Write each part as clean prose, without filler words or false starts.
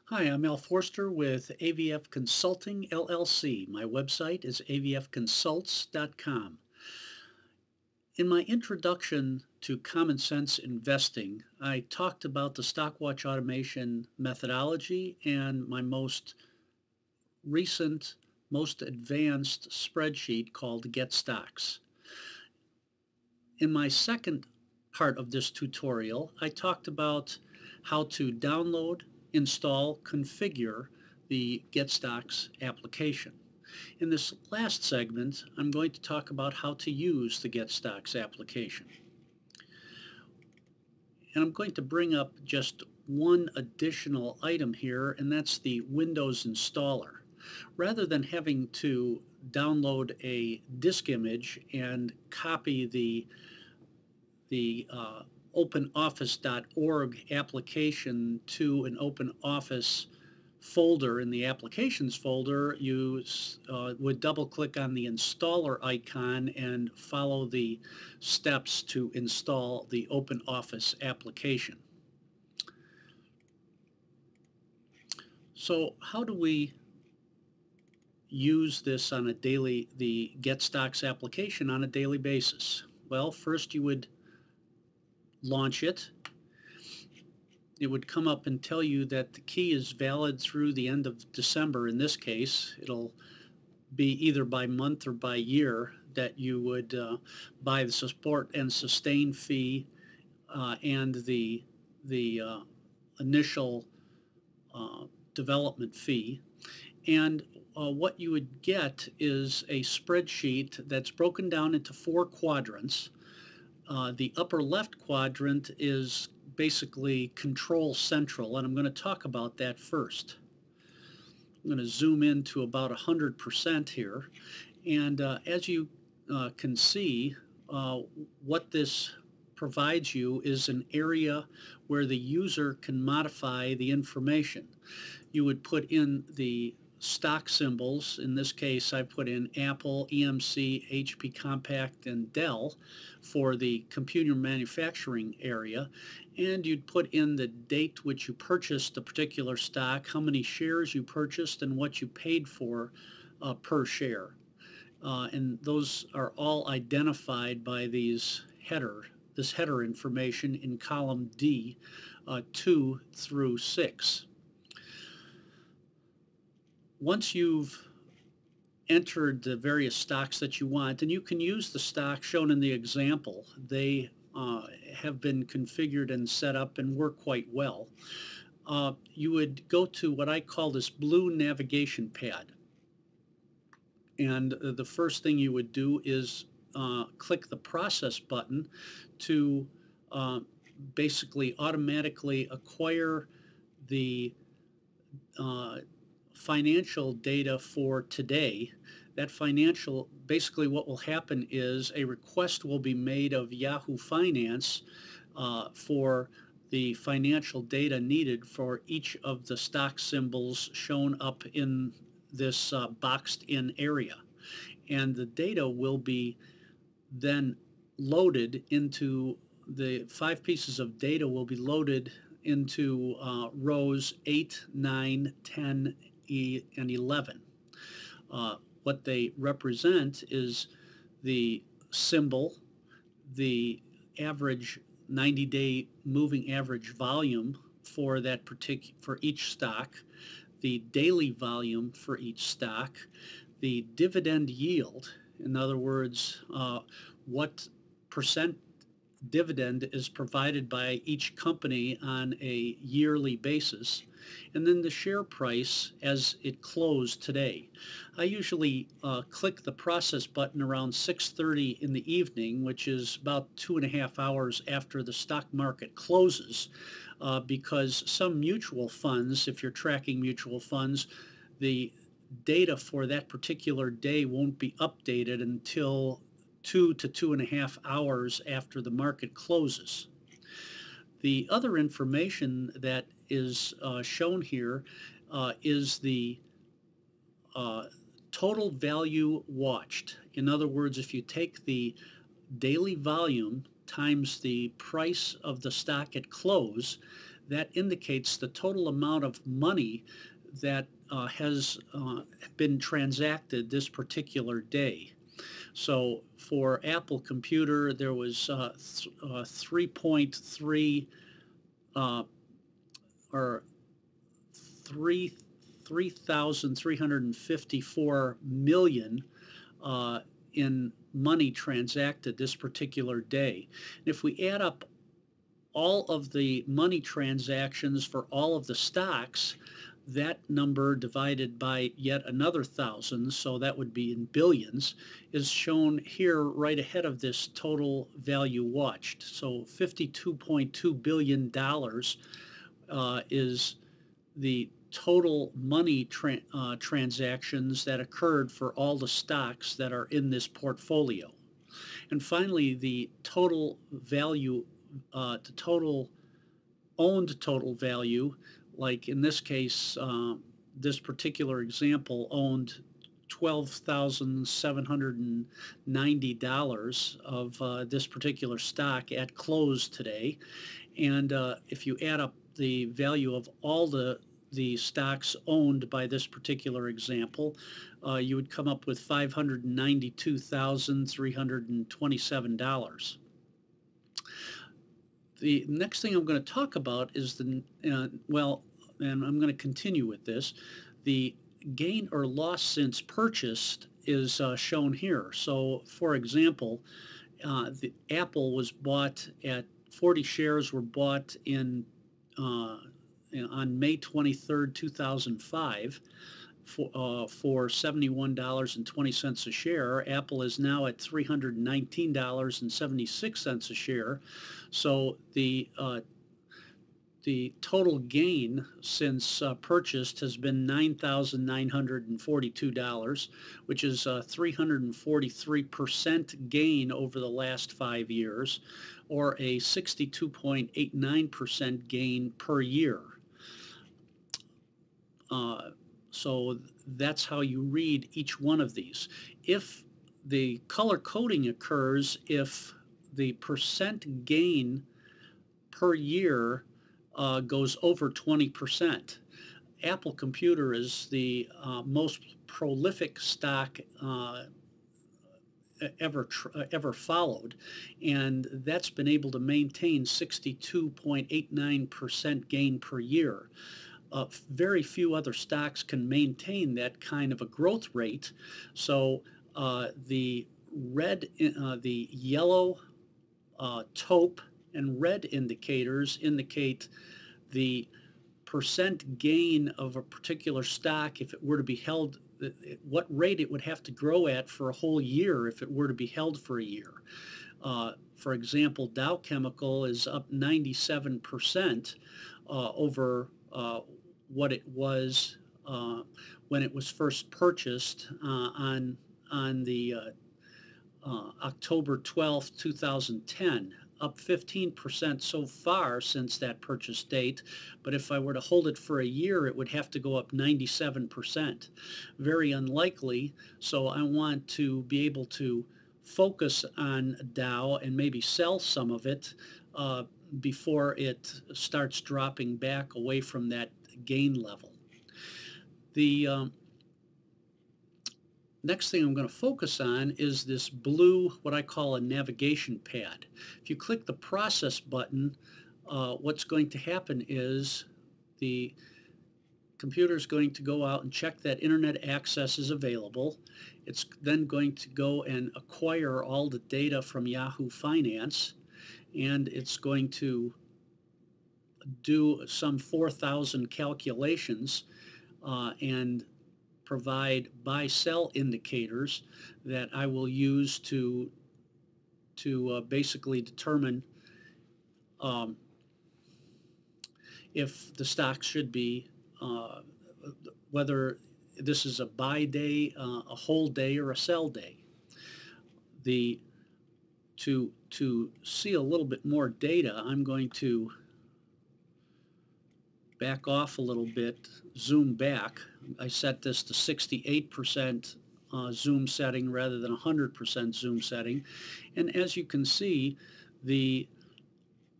Hi, I'm Al Forster with AVF Consulting LLC. My website is avfconsults.com. In my introduction to common sense investing, I talked about the stockwatch automation methodology and my most recent, most advanced spreadsheet called GetStocks. In my second part of this tutorial, I talked about how to download, install, configure the GetStocks application. In this last segment, I'm going to talk about how to use the GetStocks application. And I'm going to bring up just one additional item here, and that's the Windows installer. Rather than having to download a disk image and copy the OpenOffice.org application to an OpenOffice folder in the applications folder, you would double click on the installer icon and follow the steps to install the OpenOffice application. So how do we use this on a daily, the GetStocks application on a daily basis? Well, first you would launch it. It would come up and tell you that the key is valid through the end of December. In this case, it'll be either by month or by year that you would buy the support and sustain fee and the initial development fee. And what you would get is a spreadsheet that's broken down into four quadrants. The upper left quadrant is basically control central, and I'm going to talk about that first. I'm going to zoom in to about 100% here, and as you can see, what this provides you is an area where the user can modify the information. You would put in the stock symbols. In this case, I put in Apple, EMC, HP Compact, and Dell for the computer manufacturing area. And you'd put in the date which you purchased the particular stock, how many shares you purchased, and what you paid for per share. And those are all identified by this header information in column D, 2 through 6. Once you've entered the various stocks that you want, and you can use the stock shown in the example, they have been configured and set up and work quite well. You would go to what I call this blue navigation pad. And the first thing you would do is click the process button to basically automatically acquire the financial data for today. That financial, basically what will happen is a request will be made of Yahoo Finance for the financial data needed for each of the stock symbols shown up in this boxed in area. And the data will be then loaded into the 5 pieces of data will be loaded into rows 8, 9, 10, and 11. What they represent is the symbol, the average 90-day moving average volume for for each stock, the daily volume for each stock, the dividend yield, in other words, what percent dividend is provided by each company on a yearly basis, and then the share price as it closed today. I usually click the process button around 6:30 in the evening, which is about 2.5 hours after the stock market closes, because some mutual funds, if you're tracking mutual funds, the data for that particular day won't be updated until 2 to 2.5 hours after the market closes. The other information that is shown here is the total value watched. In other words, if you take the daily volume times the price of the stock at close, that indicates the total amount of money that has been transacted this particular day. So for Apple Computer, there was 3.3 or 3 3,354 million in money transacted this particular day. And if we add up all of the money transactions for all of the stocks, that number divided by yet another thousand, so that would be in billions, is shown here right ahead of this total value watched. So $52.2 billion is the total money transactions that occurred for all the stocks that are in this portfolio. And finally, the total value, the total owned total value, like in this case, this particular example owned $12,790 of this particular stock at close today. And if you add up the value of all the stocks owned by this particular example, you would come up with $592,327. The next thing I'm going to talk about is and I'm going to continue with this, the gain or loss since purchased is shown here. So, for example, the Apple was bought at 40 shares were bought on May 23rd, 2005 for $71.20 a share. Apple is now at $319.76 a share. So the total gain since purchased has been $9,942, which is a 343% gain over the last 5 years, or a 62.89% gain per year. So that's how you read each one of these. If the color coding occurs, if the percent gain per year goes over 20%. Apple Computer is the most prolific stock ever followed, and that's been able to maintain 62.89% gain per year. Very few other stocks can maintain that kind of a growth rate. So the yellow, taupe, and red indicators indicate the percent gain of a particular stock if it were to be held, what rate it would have to grow at for a whole year if it were to be held for a year. For example, Dow Chemical is up 97% over what it was when it was first purchased on the October 12th, 2010, up 15% so far since that purchase date. But if I were to hold it for a year, it would have to go up 97%. Very unlikely. So I want to be able to focus on Dow and maybe sell some of it before it starts dropping back away from that gain level. The next thing I'm going to focus on is this blue, what I call a navigation pad. If you click the process button, what's going to happen is the computer is going to go out and check that internet access is available. It's then going to go and acquire all the data from Yahoo Finance, and it's going to do some 4,000 calculations and provide buy-sell indicators that I will use to basically determine if the stock should be, whether this is a buy day, a hold day, or a sell day. To see a little bit more data, I'm going to back off a little bit, zoom back. I set this to 68% zoom setting rather than 100% zoom setting. And as you can see, the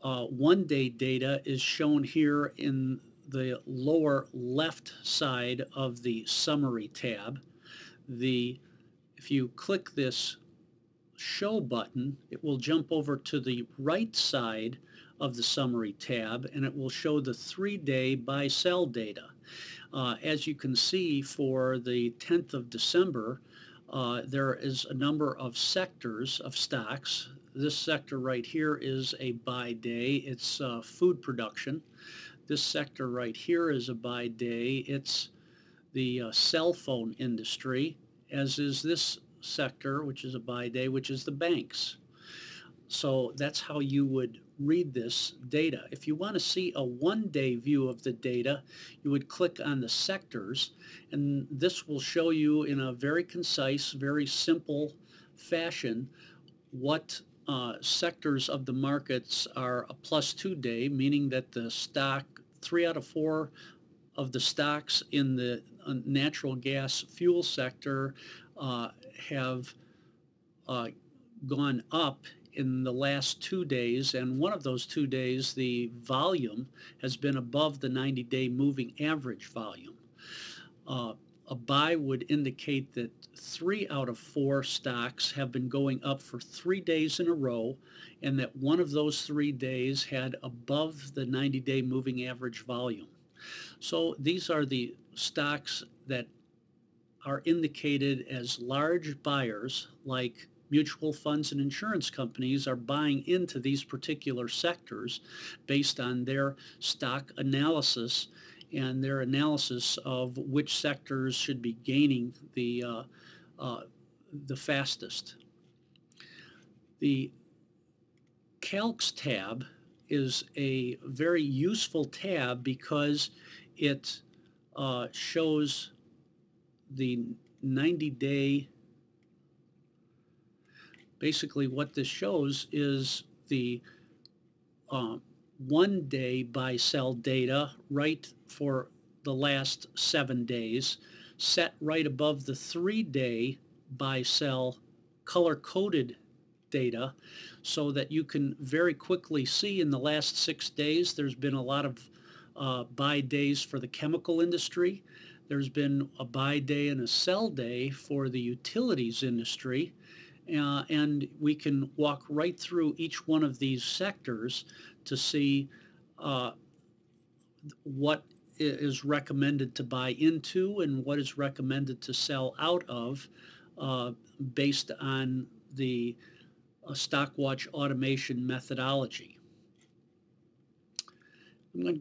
one-day data is shown here in the lower left side of the summary tab. If you click this show button, it will jump over to the right side of the summary tab, and it will show the 3-day buy-sell data. As you can see, for the 10th of December, there is a number of sectors of stocks. This sector right here is a buy day. It's food production. This sector right here is a buy day. It's the cell phone industry, as is this sector, which is a buy day, which is the banks. So that's how you would read this data. If you want to see a one-day view of the data, you would click on the sectors, and this will show you in a very concise, very simple fashion what sectors of the markets are a +2 day, meaning that the stock, 3 out of 4 of the stocks in the natural gas fuel sector have gone up in the last 2 days, and one of those 2 days the volume has been above the 90-day moving average volume. A buy would indicate that 3 out of 4 stocks have been going up for 3 days in a row, and that one of those 3 days had above the 90-day moving average volume. So these are the stocks that are indicated as large buyers, like mutual funds and insurance companies are buying into these particular sectors based on their stock analysis and their analysis of which sectors should be gaining the fastest. The Calcs tab is a very useful tab because it shows the 90-day. Basically what this shows is the 1-day buy-sell data right for the last 7 days, set right above the 3-day buy-sell color-coded data, so that you can very quickly see in the last 6 days there's been a lot of buy days for the chemical industry. There's been a buy day and a sell day for the utilities industry. And we can walk right through each one of these sectors to see what is recommended to buy into and what is recommended to sell out of based on the StockWatch automation methodology. I'm going to